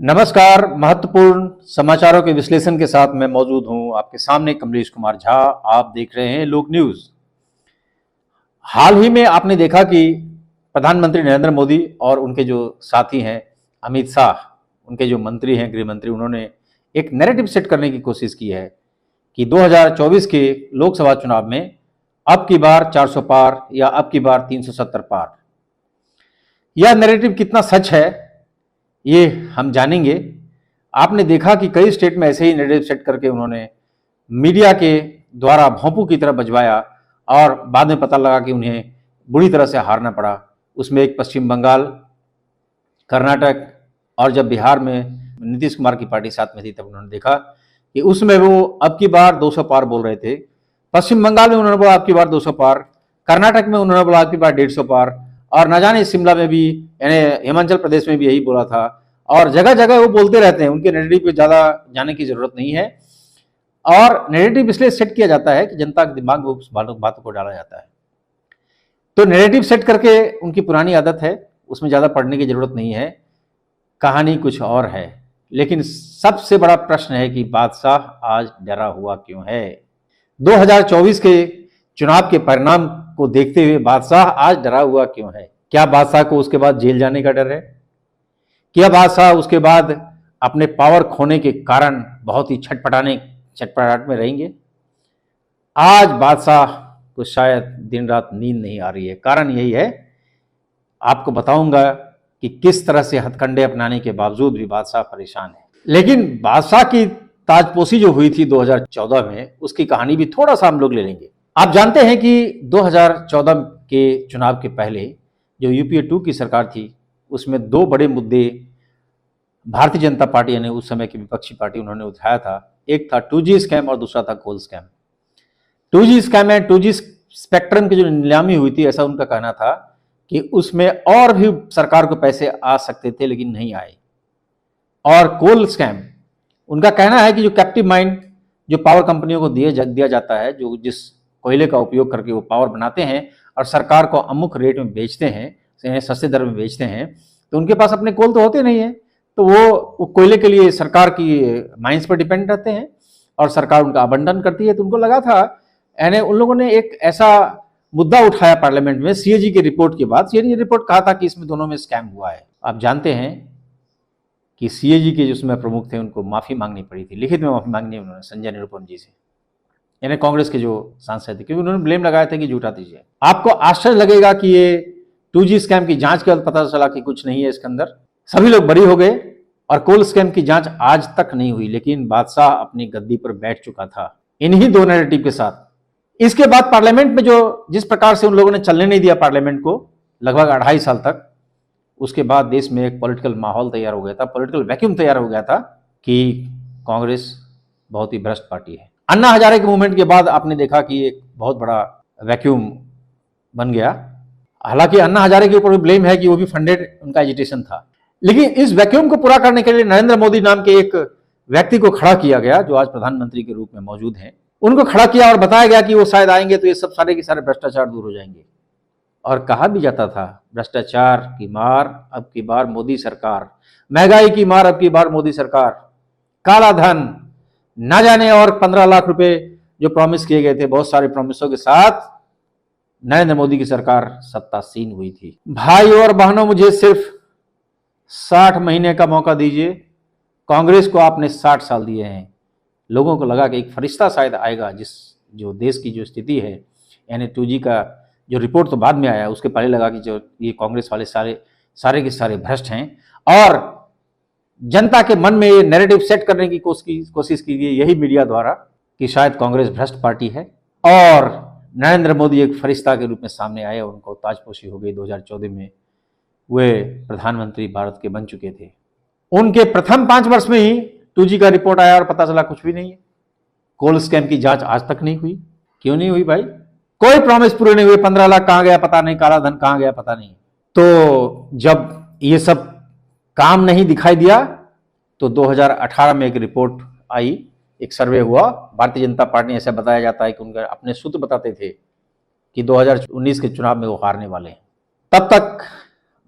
नमस्कार। महत्वपूर्ण समाचारों के विश्लेषण के साथ मैं मौजूद हूं आपके सामने कमलेश कुमार झा। आप देख रहे हैं लोक न्यूज। हाल ही में आपने देखा कि प्रधानमंत्री नरेंद्र मोदी और उनके जो साथी हैं अमित शाह, उनके जो मंत्री हैं गृह मंत्री, उन्होंने एक नैरेटिव सेट करने की कोशिश की है कि 2024 के लोकसभा चुनाव में अब की बार 400 पार या अब की बार 370 पार। यह नैरेटिव कितना सच है ये हम जानेंगे। आपने देखा कि कई स्टेट में ऐसे ही नैरेटिव सेट करके उन्होंने मीडिया के द्वारा भोंपू की तरह बजवाया और बाद में पता लगा कि उन्हें बुरी तरह से हारना पड़ा। उसमें एक पश्चिम बंगाल, कर्नाटक और जब बिहार में नीतीश कुमार की पार्टी साथ में थी तब उन्होंने देखा कि उसमें वो अब की बार 200 पार बोल रहे थे। पश्चिम बंगाल में उन्होंने बोला अब की बार 200 पार, कर्नाटक में उन्होंने बोला अब की बार 150 पार, और न जाने शिमला में भी, यानी हिमाचल प्रदेश में भी यही बोला था। और जगह जगह वो बोलते रहते हैं, उनके नैरेटिव पे ज्यादा जाने की जरूरत नहीं है। और नैरेटिव इसलिए सेट किया जाता है कि जनता के दिमाग में उस बातों को डाला जाता है। तो नैरेटिव सेट करके उनकी पुरानी आदत है, उसमें ज्यादा पढ़ने की जरूरत नहीं है। कहानी कुछ और है। लेकिन सबसे बड़ा प्रश्न है कि बादशाह आज डरा हुआ क्यों है। 2024 के चुनाव के परिणाम को देखते हुए बादशाह आज डरा हुआ क्यों है? क्या बादशाह को उसके बाद जेल जाने का डर है? क्या बादशाह उसके बाद अपने पावर खोने के कारण बहुत ही छटपटाहट में रहेंगे? आज बादशाह को शायद दिन रात नींद नहीं आ रही है। कारण यही है, आपको बताऊंगा कि किस तरह से हथकंडे अपनाने के बावजूद भी बादशाह परेशान है। लेकिन बादशाह की ताजपोशी जो हुई थी 2014 में, उसकी कहानी भी थोड़ा सा हम लोग ले लेंगे। आप जानते हैं कि 2014 के चुनाव के पहले जो यूपीए 2 की सरकार थी, उसमें दो बड़े मुद्दे भारतीय जनता पार्टी यानी उस समय की विपक्षी पार्टी उन्होंने उठाया था। एक था 2G स्कैम और दूसरा था कोल स्कैम। 2G स्कैम में 2G स्पेक्ट्रम की जो नीलामी हुई थी, ऐसा उनका कहना था कि उसमें और भी सरकार को पैसे आ सकते थे लेकिन नहीं आए। और कोल स्कैम, उनका कहना है कि जो कैप्टिव माइन जो पावर कंपनियों को दिया जाता है, जो जिस कोयले का उपयोग करके वो पावर बनाते हैं और सरकार को अमुक रेट में बेचते हैं, सस्ते दर में बेचते हैं, तो उनके पास अपने कोल तो होते नहीं है, तो वो कोयले के लिए सरकार की माइंस पर डिपेंड रहते हैं और सरकार उनका आवंटन करती है। तो उनको लगा था, यानी उन लोगों ने एक ऐसा मुद्दा उठाया पार्लियामेंट में सीएजी की रिपोर्ट के बाद। सीएजी रिपोर्ट कहा था कि इसमें दोनों में स्कैम हुआ है। आप जानते हैं कि सीएजी के जिसमें प्रमुख थे उनको माफी मांगनी पड़ी थी, लिखित में माफी मांगनी उन्होंने संजय निरुपम जी से, यानी कांग्रेस के जो सांसद थे, क्योंकि उन्होंने ब्लेम लगाया था कि झूठा दीजिए। आपको आश्चर्य लगेगा कि ये 2G स्कैम की जांच के बाद पता चला कि कुछ नहीं है इसके अंदर, सभी लोग बरी हो गए और कोल स्कैम की जांच आज तक नहीं हुई। लेकिन बादशाह अपनी गद्दी पर बैठ चुका था इन्हीं दो नैरेटिव के साथ। इसके बाद पार्लियामेंट में जो जिस प्रकार से उन लोगों ने चलने नहीं दिया पार्लियामेंट को लगभग 2.5 साल तक, उसके बाद देश में एक पॉलिटिकल माहौल तैयार हो गया था, पॉलिटिकल वैक्यूम तैयार हो गया था कि कांग्रेस बहुत ही भ्रष्ट पार्टी है। अन्ना हजारे के मूवमेंट के बाद आपने देखा कि एक बहुत बड़ा वैक्यूम बन गया। हालांकि अन्ना हजारे के ऊपर भी ब्लेम है कि वो भी फंडेड उनका एजिटेशन था। लेकिन इस वैक्यूम को पूरा करने के लिए नरेंद्र मोदी नाम के एक व्यक्ति को खड़ा किया गया, जो आज प्रधानमंत्री के रूप में मौजूद हैं। उनको खड़ा किया और बताया गया कि वो शायद आएंगे तो ये सब सारे के सारे भ्रष्टाचार दूर हो जाएंगे। और कहा भी जाता था, भ्रष्टाचार की मार अब की बार मोदी सरकार, महंगाई की मार अब की बार मोदी सरकार, काला धन न जाने, और 15 लाख रुपए जो प्रॉमिस किए गए थे, बहुत सारे प्रॉमिसों के साथ नरेंद्र मोदी की सरकार सत्तासीन हुई थी। भाई और बहनों, मुझे सिर्फ 60 महीने का मौका दीजिए। कांग्रेस को आपने 60 साल दिए हैं। लोगों को लगा कि एक फरिश्ता शायद आएगा, जो देश की जो स्थिति है, यानी 2G का जो रिपोर्ट तो बाद में आया, उसके पहले लगा कि जो ये कांग्रेस वाले सारे के सारे भ्रष्ट हैं। और जनता के मन में ये नैरेटिव सेट करने की कोशिश की गई, यही मीडिया द्वारा, कि शायद कांग्रेस भ्रष्ट पार्टी है और नरेंद्र मोदी एक फरिश्ता के रूप में सामने आए। उनको ताजपोशी हो गई। 2014 में वे प्रधानमंत्री भारत के बन चुके थे। उनके प्रथम 5 वर्ष में ही 2G का रिपोर्ट आया और पता चला कुछ भी नहीं है। कोल स्कैम की जांच आज तक नहीं हुई। क्यों नहीं हुई भाई? कोई प्रॉमिस पूरे नहीं हुए। 15 लाख कहां गया पता नहीं, काला धन कहां गया पता नहीं। तो जब ये सब काम नहीं दिखाई दिया तो 2018 में एक रिपोर्ट आई, एक सर्वे हुआ। भारतीय जनता पार्टी, ऐसा बताया जाता है कि उनके अपने सूत्र बताते थे कि 2019 के चुनाव में वो हारने वाले हैं। तब तक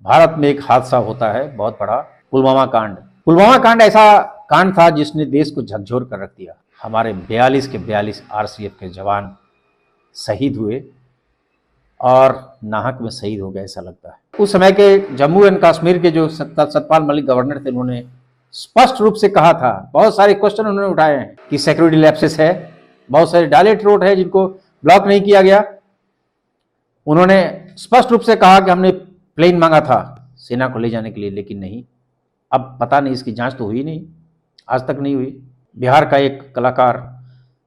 भारत में एक हादसा होता है बहुत बड़ा, पुलवामा कांड। पुलवामा कांड ऐसा कांड था जिसने देश को झकझोर कर रख दिया। हमारे 42 के 42 आरसीएफ के जवान शहीद हुए और नाहक में शहीद हो गए ऐसा लगता है। उस समय के जम्मू एंड कश्मीर के जो सत्यपाल मलिक गवर्नर थे, उन्होंने स्पष्ट रूप से कहा था, बहुत सारे क्वेश्चन उन्होंने उठाए हैं कि सिक्योरिटी लैप्सेस है, बहुत सारे डायलेट रोड है जिनको ब्लॉक नहीं किया गया। उन्होंने स्पष्ट रूप से कहा कि हमने प्लेन मांगा था सेना को ले जाने के लिए, लेकिन नहीं। अब पता नहीं, इसकी जांच तो हुई नहीं, आज तक नहीं हुई। बिहार का एक कलाकार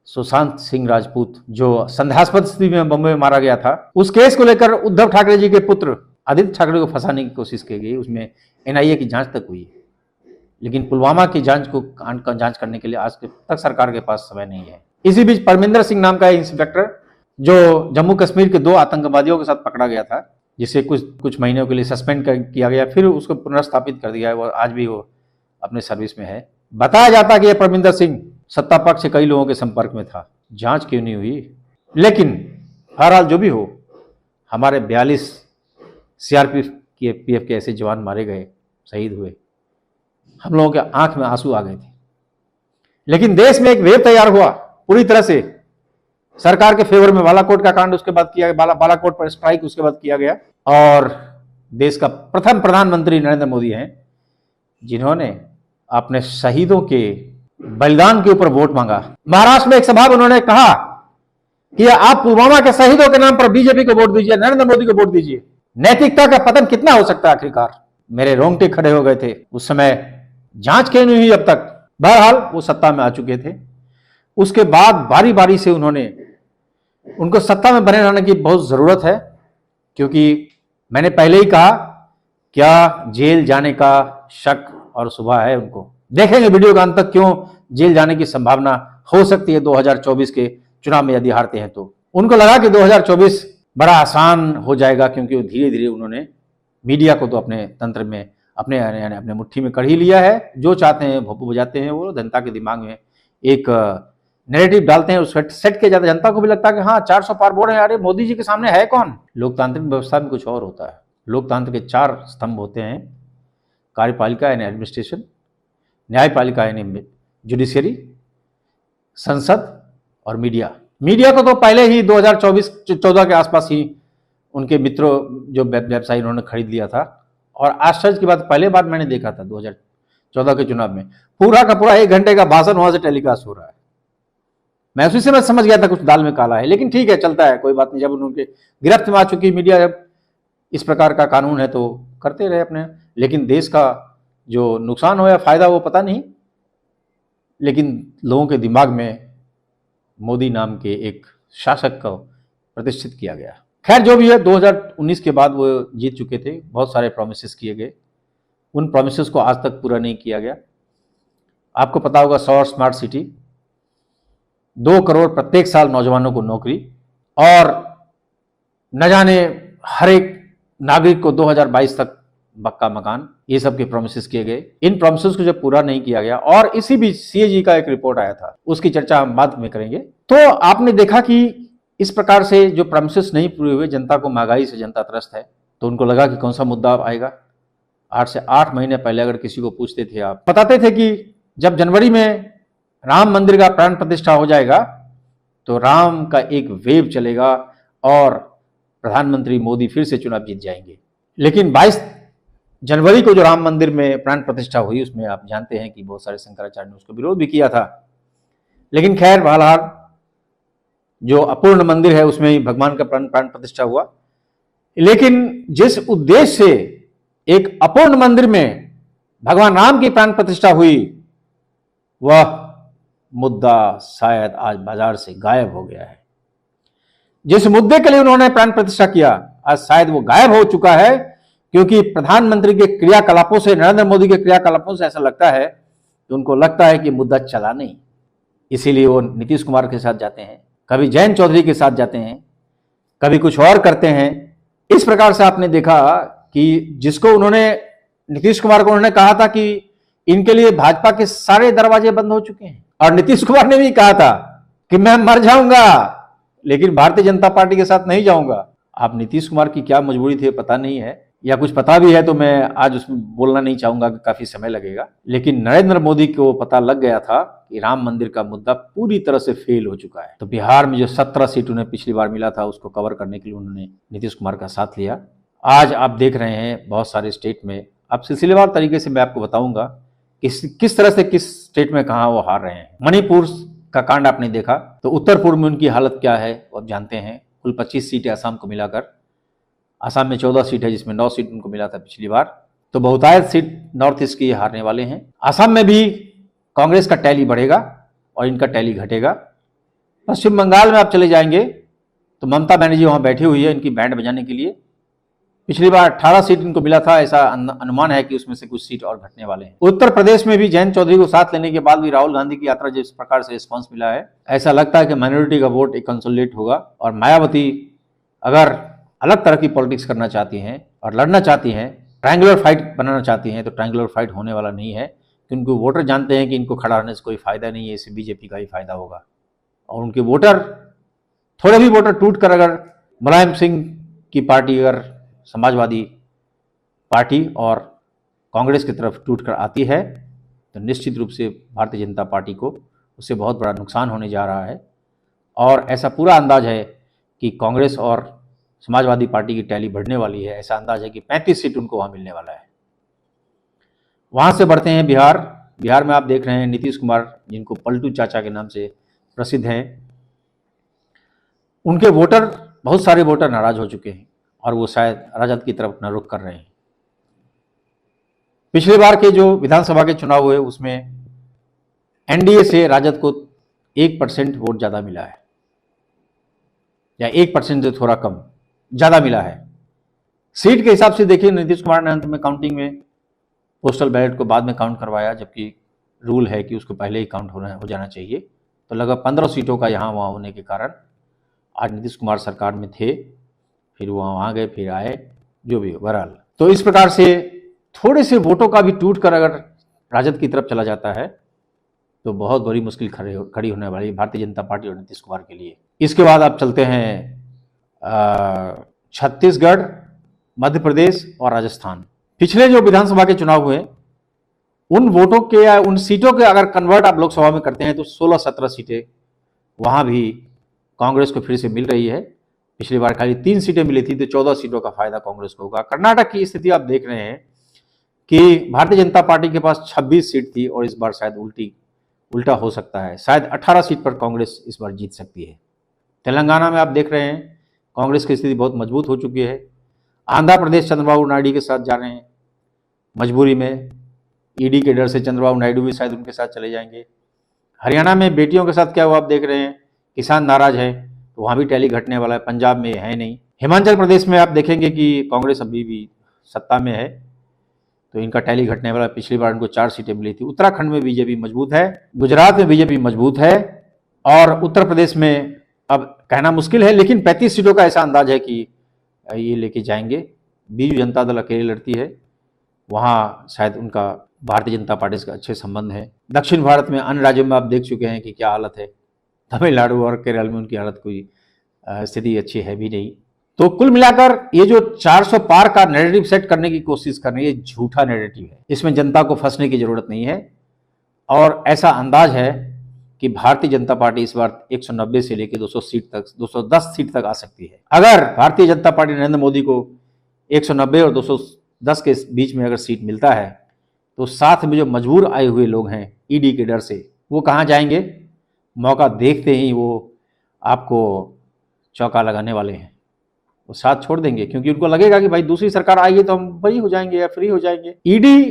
सुशांत सिंह राजपूत जो संदेहास्पद स्थिति में बम्बई में मारा गया था, उस केस को लेकर उद्धव ठाकरे जी के पुत्र आदित्य ठाकरे को फंसाने की कोशिश की गई। उसमें एनआईए की जांच तक हुई, लेकिन पुलवामा की जांच को जांच करने के लिए आज तक सरकार के पास समय नहीं है। इसी बीच परमिंदर सिंह नाम का इंस्पेक्टर जो जम्मू कश्मीर के 2 आतंकवादियों के साथ पकड़ा गया था, जिसे कुछ महीनों के लिए सस्पेंड किया गया, फिर उसको पुनर्स्थापित कर दिया है। वो आज भी वो अपने सर्विस में है। बताया जाता कि यह परमिंदर सिंह सत्ता पक्ष से कई लोगों के संपर्क में था। जांच क्यों नहीं हुई? लेकिन बहरहाल जो भी हो, हमारे 42 सीआरपीएफ के ऐसे जवान मारे गए, शहीद हुए। हम लोगों के आंख में आंसू आ गए थे। लेकिन देश में एक वेव तैयार हुआ पूरी तरह से सरकार के फेवर में। बालाकोट का कांड उसके बाद किया गया, बालाकोट पर स्ट्राइक उसके बाद किया गया। और देश का प्रथम प्रधानमंत्री नरेंद्र मोदी हैं जिन्होंने अपने शहीदों के बलिदान के ऊपर वोट मांगा। महाराष्ट्र में एक सभा में उन्होंने कहा कि आप पुलवामा के शहीदों के नाम पर बीजेपी को वोट दीजिए, नरेंद्र मोदी को वोट दीजिए। नैतिकता का पतन कितना हो सकता है आखिरकार? मेरे रोंगटे खड़े हो गए थे उस समय। जांच क्यों नहीं हुई अब तक? बहरहाल वो सत्ता में आ चुके थे। उसके बाद बारी बारी से उनको सत्ता में बने रहने की बहुत जरूरत है, क्योंकि मैंने पहले ही कहा क्या जेल जाने का शक और शुबा है उनको। देखेंगे वीडियो का अंत तक क्यों जेल जाने की संभावना हो सकती है 2024 के चुनाव में यदि हारते हैं तो। उनको लगा कि 2024 बड़ा आसान हो जाएगा, क्योंकि वो धीरे धीरे उन्होंने मीडिया को तो अपने तंत्र में अपने मुट्ठी में कर ही लिया है। जो चाहते हैं भोपू बजाते हैं। वो जनता के दिमाग में एक नैरेटिव डालते हैं, उस सेट किया जाता है। जनता को भी लगता है कि हाँ 400 पार बोर्ड है, अरे मोदी जी के सामने है कौन। लोकतांत्रिक व्यवस्था में कुछ और होता है। लोकतंत्र के 4 स्तंभ होते हैं, कार्यपालिका यानी एडमिनिस्ट्रेशन, न्यायपालिका यानी जुडिशियरी, संसद और मीडिया। मीडिया को तो पहले ही 2014 के आसपास ही उनके मित्रों जो व्यवसायी उन्होंने खरीद लिया था। और आश्चर्य की बात, पहले बार मैंने देखा था 2014 के चुनाव में पूरा का पूरा 1 घंटे का भाषण वहां से टेलीकास्ट हो रहा है। मैं उसी से मैं समझ गया था कुछ दाल में काला है, लेकिन ठीक है, चलता है, कोई बात नहीं। जब उनके गिरफ्त में आ चुकी मीडिया, जब इस प्रकार का कानून है तो करते रहे अपने। लेकिन देश का जो नुकसान हो या फायदा वो पता नहीं, लेकिन लोगों के दिमाग में मोदी नाम के एक शासक को प्रतिष्ठित किया गया। खैर जो भी है, 2019 के बाद वो जीत चुके थे। बहुत सारे प्रोमिसेस किए गए, उन प्रोमिसेस को आज तक पूरा नहीं किया गया। आपको पता होगा 100 स्मार्ट सिटी, 2 करोड़ प्रत्येक साल नौजवानों को नौकरी, और न जाने हर एक नागरिक को 2022 तक पक्का मकान, ये सब के प्रोमिसेस किए गए। इन प्रोमिसेस को जब पूरा नहीं किया गया, और इसी बीच सीएजी का एक रिपोर्ट आया था, उसकी चर्चा हम बाद में करेंगे। तो आपने देखा कि इस प्रकार से जो प्रोमिसेस नहीं पूरे हुए, जनता को महंगाई से जनता त्रस्त है, तो उनको लगा कि कौन सा मुद्दा आएगा। 8 से 8 महीने पहले अगर किसी को पूछते थे, आप बताते थे कि जब जनवरी में राम मंदिर का प्राण प्रतिष्ठा हो जाएगा तो राम का एक वेव चलेगा और प्रधानमंत्री मोदी फिर से चुनाव जीत जाएंगे। लेकिन 22 जनवरी को जो राम मंदिर में प्राण प्रतिष्ठा हुई, उसमें आप जानते हैं कि बहुत सारे शंकराचार्य ने उसको विरोध भी किया था। लेकिन खैर बहरहाल जो अपूर्ण मंदिर है उसमें ही भगवान का प्राण प्रतिष्ठा हुआ। लेकिन जिस उद्देश्य से एक अपूर्ण मंदिर में भगवान राम की प्राण प्रतिष्ठा हुई, वह मुद्दा शायद आज बाजार से गायब हो गया है। जिस मुद्दे के लिए उन्होंने प्राण प्रतिष्ठा किया, आज शायद वो गायब हो चुका है, क्योंकि प्रधानमंत्री के क्रियाकलापों से, नरेंद्र मोदी के क्रियाकलापों से ऐसा लगता है कि उनको लगता है कि मुद्दा चला नहीं। इसीलिए वो नीतीश कुमार के साथ जाते हैं, कभी जयंत चौधरी के साथ जाते हैं, कभी कुछ और करते हैं। इस प्रकार से आपने देखा कि जिसको उन्होंने, नीतीश कुमार को उन्होंने कहा था कि इनके लिए भाजपा के सारे दरवाजे बंद हो चुके हैं, और नीतीश कुमार ने भी कहा था कि मैं मर जाऊंगा लेकिन भारतीय जनता पार्टी के साथ नहीं जाऊंगा। आप नीतीश कुमार की क्या मजबूरी थी पता नहीं है, या कुछ पता भी है तो मैं आज उसमें बोलना नहीं चाहूंगा कि काफी समय लगेगा। लेकिन नरेंद्र मोदी को पता लग गया था कि राम मंदिर का मुद्दा पूरी तरह से फेल हो चुका है। तो बिहार में जो 17 सीट उन्हें पिछली बार मिला था उसको कवर करने के लिए उन्होंने नीतीश कुमार का साथ लिया। आज आप देख रहे हैं बहुत सारे स्टेट में, अब सिलसिलेवार तरीके से मैं आपको बताऊंगा किस तरह से किस स्टेट में कहाँ वो हार रहे हैं। मणिपुर का कांड आपने देखा, तो उत्तर पूर्व में उनकी हालत क्या है वो आप जानते हैं। कुल 25 सीटें असम को मिलाकर, असम में 14 सीट है जिसमें 9 सीट उनको मिला था पिछली बार। तो बहुतायत सीट नॉर्थ ईस्ट की हारने वाले हैं। असम में भी कांग्रेस का टैली बढ़ेगा और इनका टैली घटेगा। पश्चिम बंगाल में आप चले जाएंगे तो ममता बनर्जी वहां बैठी हुई है इनकी बैंड बजाने के लिए। पिछली बार 18 सीट इनको मिला था, ऐसा अनुमान है कि उसमें से कुछ सीट और घटने वाले हैं। उत्तर प्रदेश में भी जयंत चौधरी को साथ लेने के बाद भी राहुल गांधी की यात्रा जिस प्रकार से रिस्पॉन्स मिला है, ऐसा लगता है कि माइनॉरिटी का वोट एक कंसोलिडेट होगा। और मायावती अगर अलग तरह की पॉलिटिक्स करना चाहती हैं और लड़ना चाहती हैं, ट्रायंगुलर फाइट बनाना चाहती हैं, तो ट्रायंगुलर फाइट होने वाला नहीं है, क्योंकि वोटर जानते हैं कि इनको खड़ा रहने से कोई फायदा नहीं है, इससे बीजेपी का ही फायदा होगा। और उनके वोटर, थोड़े भी वोटर टूट कर अगर मुलायम सिंह की पार्टी, अगर समाजवादी पार्टी और कांग्रेस की तरफ टूट कर आती है, तो निश्चित रूप से भारतीय जनता पार्टी को उससे बहुत बड़ा नुकसान होने जा रहा है। और ऐसा पूरा अंदाज है कि कांग्रेस और समाजवादी पार्टी की टैली बढ़ने वाली है। ऐसा अंदाज है कि 35 सीट उनको वहां मिलने वाला है। वहां से बढ़ते हैं बिहार। बिहार में आप देख रहे हैं नीतीश कुमार, जिनको पलटू चाचा के नाम से प्रसिद्ध हैं, उनके वोटर, बहुत सारे वोटर नाराज हो चुके हैं और वो शायद राजद की तरफ अपना रुख कर रहे हैं। पिछले बार के जो विधानसभा के चुनाव हुए उसमें एनडीए से राजद को 1% वोट ज्यादा मिला है, या 1% से थोड़ा कम ज्यादा मिला है। सीट के हिसाब से देखिए, नीतीश कुमार ने अंत में काउंटिंग में पोस्टल बैलेट को बाद में काउंट करवाया, जबकि रूल है कि उसको पहले ही काउंट हो जाना चाहिए। तो लगभग 15 सीटों का यहाँ वहाँ होने के कारण आज नीतीश कुमार सरकार में थे, फिर वो वहाँ गए, फिर आए, जो भी हो बहरहाल। तो इस प्रकार से थोड़े से वोटों का भी टूट कर अगर राजद की तरफ चला जाता है तो बहुत बड़ी मुश्किल खड़ी होने वाली है भारतीय जनता पार्टी और नीतीश कुमार के लिए। इसके बाद आप चलते हैं छत्तीसगढ़, मध्य प्रदेश और राजस्थान। पिछले जो विधानसभा के चुनाव हुए, उन वोटों के या उन सीटों के अगर कन्वर्ट आप लोकसभा में करते हैं तो 16-17 सीटें वहां भी कांग्रेस को फिर से मिल रही है। पिछली बार खाली 3 सीटें मिली थी, तो 14 सीटों का फायदा कांग्रेस को होगा। कर्नाटक की स्थिति आप देख रहे हैं कि भारतीय जनता पार्टी के पास 26 सीट थी और इस बार शायद उल्टा हो सकता है, शायद 18 सीट पर कांग्रेस इस बार जीत सकती है। तेलंगाना में आप देख रहे हैं कांग्रेस की स्थिति बहुत मजबूत हो चुकी है। आंध्र प्रदेश चंद्रबाबू नायडू के साथ जा रहे हैं मजबूरी में, ईडी के डर से चंद्रबाबू नायडू भी शायद उनके साथ चले जाएंगे। हरियाणा में बेटियों के साथ क्या हुआ आप देख रहे हैं, किसान नाराज है, तो वहां भी टैली घटने वाला है। पंजाब में है नहीं। हिमाचल प्रदेश में आप देखेंगे कि कांग्रेस अभी भी सत्ता में है, तो इनका टैली घटने वाला। पिछली बार इनको 4 सीटें मिली थी। उत्तराखंड में बीजेपी मजबूत है, गुजरात में बीजेपी मजबूत है, और उत्तर प्रदेश में अब कहना मुश्किल है, लेकिन 35 सीटों का ऐसा अंदाज है कि ये लेके जाएंगे। बीजू जनता दल अकेले लड़ती है, वहाँ शायद उनका भारतीय जनता पार्टी से अच्छे संबंध है। दक्षिण भारत में अन्य राज्यों में आप देख चुके हैं कि क्या हालत है। तमिलनाडु और केरल में उनकी हालत कोई स्थिति अच्छी है भी नहीं। तो कुल मिलाकर ये जो 400 पार का नैरेटिव सेट करने की कोशिश कर रही है, ये झूठा नैरेटिव है। इसमें जनता को फंसने की जरूरत नहीं है। और ऐसा अंदाज है कि भारतीय जनता पार्टी इस बार 190 से लेकर 200 सीट तक, 210 सीट तक आ सकती है। अगर भारतीय जनता पार्टी नरेंद्र मोदी को 190 और 210 के बीच में अगर सीट मिलता है, तो साथ में जो मजबूर आए हुए लोग हैं ईडी के डर से, वो कहाँ जाएंगे? मौका देखते ही वो आपको चौका लगाने वाले हैं, वो साथ छोड़ देंगे, क्योंकि उनको लगेगा कि भाई दूसरी सरकार आएगी तो हम फ्री हो जाएंगे या फ्री हो जाएंगे। ईडी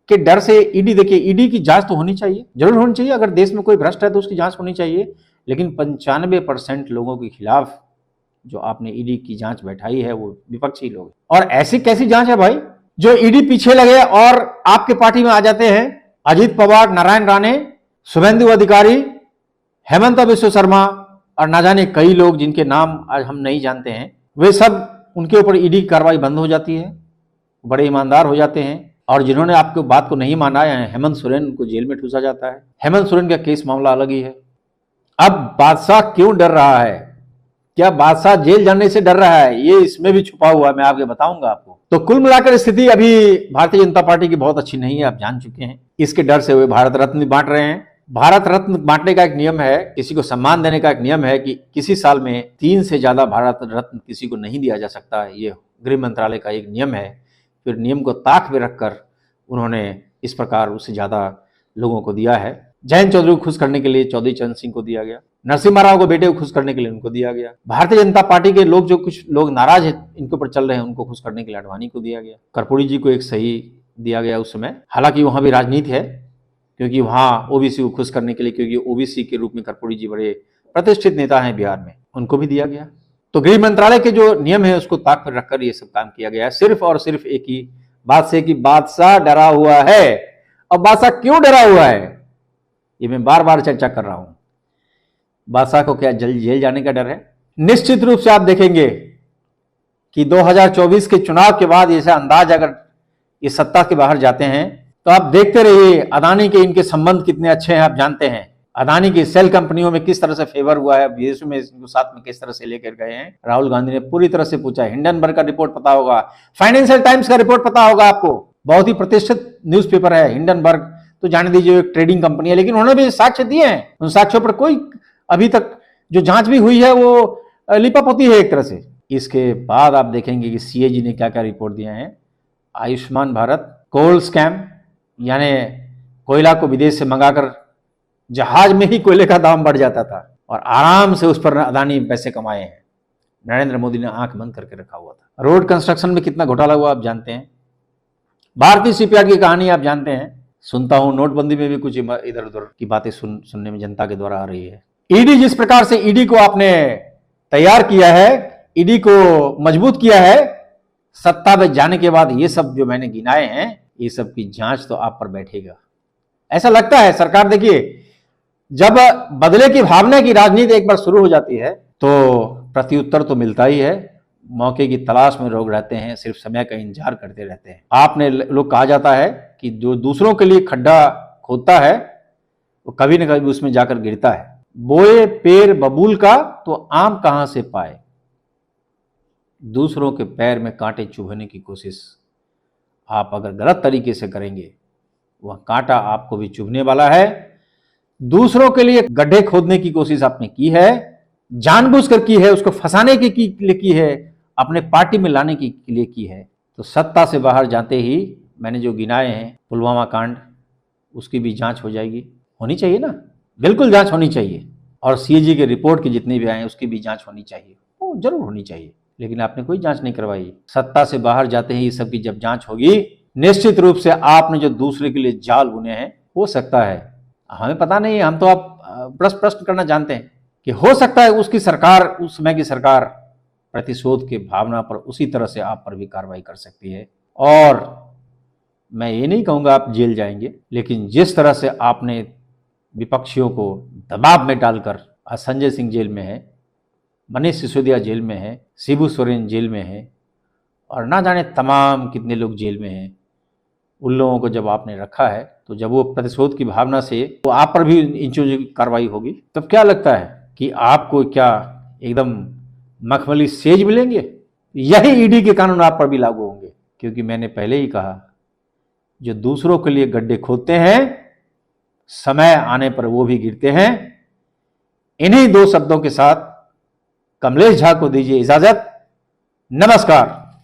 के डर से, ईडी देखिए, ईडी की जांच तो होनी चाहिए, जरूर होनी चाहिए। अगर देश में कोई भ्रष्ट है तो उसकी जांच होनी चाहिए, लेकिन 95% लोगों के खिलाफ जो आपने ईडी की जांच बैठाई है वो विपक्षी लोग। और ऐसी कैसी जांच है भाई, जो ईडी पीछे लगे और आपके पार्टी में आ जाते हैं? अजीत पवार, नारायण राणे, शुभेंदु अधिकारी, हेमंत बिश्व शर्मा और ना जाने कई लोग जिनके नाम आज हम नहीं जानते हैं, वे सब, उनके ऊपर ईडी की कार्रवाई बंद हो जाती है, बड़े ईमानदार हो जाते हैं। और जिन्होंने आपको बात को नहीं माना है, हेमंत सोरेन, उनको जेल में ठूसा जाता है। हेमंत सोरेन का केस मामला अलग ही है। अब बादशाह क्यों डर रहा है क्या बादशाह जेल जाने से डर रहा है? ये इसमें भी छुपा हुआ है, मैं आगे बताऊंगा आपको। तो कुल मिलाकर स्थिति अभी भारतीय जनता पार्टी की बहुत अच्छी नहीं है, आप जान चुके हैं। इसके डर से वे भारत रत्न भी बांट रहे हैं। भारत रत्न बांटने का एक नियम है, किसी को सम्मान देने का एक नियम है कि किसी साल में 3 से ज्यादा भारत रत्न किसी को नहीं दिया जा सकता। ये गृह मंत्रालय का एक नियम है। फिर नियम को ताक में रखकर उन्होंने इस प्रकार उससे ज्यादा लोगों को दिया है। जयंत चौधरी को खुश करने के लिए चौधरी चरण सिंह को दिया गया, नरसिम्हा राव को बेटे को खुश करने के लिए उनको दिया गया। भारतीय जनता पार्टी के लोग जो कुछ लोग नाराज है इनके ऊपर चल रहे हैं, उनको खुश करने के लिए आडवाणी को दिया गया। कर्पूरी जी को एक सही दिया गया उस समय। हालांकि वहां भी राजनीति है, क्योंकि वहां ओबीसी को खुश करने के लिए, क्योंकि ओबीसी के रूप में कर्पूरी जी बड़े प्रतिष्ठित नेता हैं बिहार में, उनको भी दिया गया। तो गृह मंत्रालय के जो नियम है उसको ताक पर रखकर ये सब काम किया गया है, सिर्फ और सिर्फ एक ही बात से कि बादशाह डरा हुआ है। अब बादशाह क्यों डरा हुआ है, ये मैं बार बार चर्चा कर रहा हूं। बादशाह को क्या जेल जाने का डर है? निश्चित रूप से आप देखेंगे कि 2024 के चुनाव के बाद ऐसा अंदाज, अगर ये सत्ता के बाहर जाते हैं तो आप देखते रहिए अदानी के इनके संबंध कितने अच्छे हैं। आप जानते हैं अदानी की सेल कंपनियों में किस तरह से फेवर हुआ है, विदेशों में इनको साथ में किस तरह से लेकर गए हैं। राहुल गांधी ने पूरी तरह से पूछा। हिंडनबर्ग का रिपोर्ट पता होगा, फाइनेंशियल टाइम्स का रिपोर्ट पता होगा आपको, बहुत ही प्रतिष्ठित न्यूज़पेपर है हिंडनबर्ग। तो जान दीजिए एक ट्रेडिंग कंपनी है, लेकिन उन्होंने भी साक्ष्य दिए हैं। उन साक्ष्यों पर कोई अभी तक जो जांच भी हुई है वो लिपापोती है एक तरह से। इसके बाद आप देखेंगे कि सीएजी ने क्या क्या रिपोर्ट दिए हैं। आयुष्मान भारत, कोल स्कैम, यानी कोयला को विदेश से मंगाकर जहाज में ही कोयले का दाम बढ़ जाता था और आराम से उस पर अदानी पैसे कमाए हैं। नरेंद्र मोदी ने आंख बंद करके रखा हुआ था। रोड कंस्ट्रक्शन में कितना घोटाला हुआ आप जानते हैं। भारतीय शिपयार्ड की कहानी आप जानते हैं। सुनता हूं नोटबंदी में भी कुछ इधर उधर की बातें सुनने में जनता के द्वारा आ रही है। ईडी, जिस प्रकार से ईडी को आपने तैयार किया है, ईडी को मजबूत किया है, सत्ता में जाने के बाद ये सब जो मैंने गिनाए हैं, ये सब की जांच तो आप पर बैठेगा। ऐसा लगता है सरकार, देखिए जब बदले की भावना की राजनीति एक बार शुरू हो जाती है तो प्रत्युत्तर तो मिलता ही है। मौके की तलाश में लोग रहते हैं, सिर्फ समय का इंतजार करते रहते हैं। आपने लोग कहा जाता है कि जो दूसरों के लिए खड्डा खोदता है वो कभी न कभी उसमें जाकर गिरता है। बोए पेड़ बबूल का तो आम कहां से पाए। दूसरों के पैर में कांटे चुभने की कोशिश आप अगर गलत तरीके से करेंगे, वह कांटा आपको भी चुभने वाला है। दूसरों के लिए गड्ढे खोदने की कोशिश आपने की है, जानबूझकर की है, उसको फंसाने के लिए की है, अपने पार्टी में लाने के लिए की है। तो सत्ता से बाहर जाते ही मैंने जो गिनाए हैं पुलवामा कांड, उसकी भी जांच हो जाएगी, होनी चाहिए ना, बिल्कुल जांच होनी चाहिए। और सीएजी के रिपोर्ट की जितनी भी आए उसकी भी जांच होनी चाहिए, वो जरूर होनी चाहिए। लेकिन आपने कोई जांच नहीं करवाई। सत्ता से बाहर जाते ही सब की जब जांच होगी, निश्चित रूप से आपने जो दूसरे के लिए जाल बुने हैं, हो सकता है, हमें पता नहीं, हम तो आप प्रश्न करना जानते हैं कि हो सकता है उसकी सरकार, उस समय की सरकार प्रतिशोध की भावना पर उसी तरह से आप पर भी कार्रवाई कर सकती है। और मैं ये नहीं कहूंगा आप जेल जाएंगे, लेकिन जिस तरह से आपने विपक्षियों को दबाव में डालकर, संजय सिंह जेल में है, मनीष सिसोदिया जेल में है, शिबू सोरेन जेल में है, और ना जाने तमाम कितने लोग जेल में हैं, उन लोगों को जब आपने रखा है, तो जब वो प्रतिशोध की भावना से तो आप पर भी इंचों कार्रवाई होगी, तब क्या लगता है कि आपको क्या एकदम मखमली सेज मिलेंगे? यही ईडी के कानून आप पर भी लागू होंगे। क्योंकि मैंने पहले ही कहा, जो दूसरों के लिए गड्ढे खोदते हैं, समय आने पर वो भी गिरते हैं। इन्हीं 2 शब्दों के साथ कमलेश झा को दीजिए इजाजत। नमस्कार।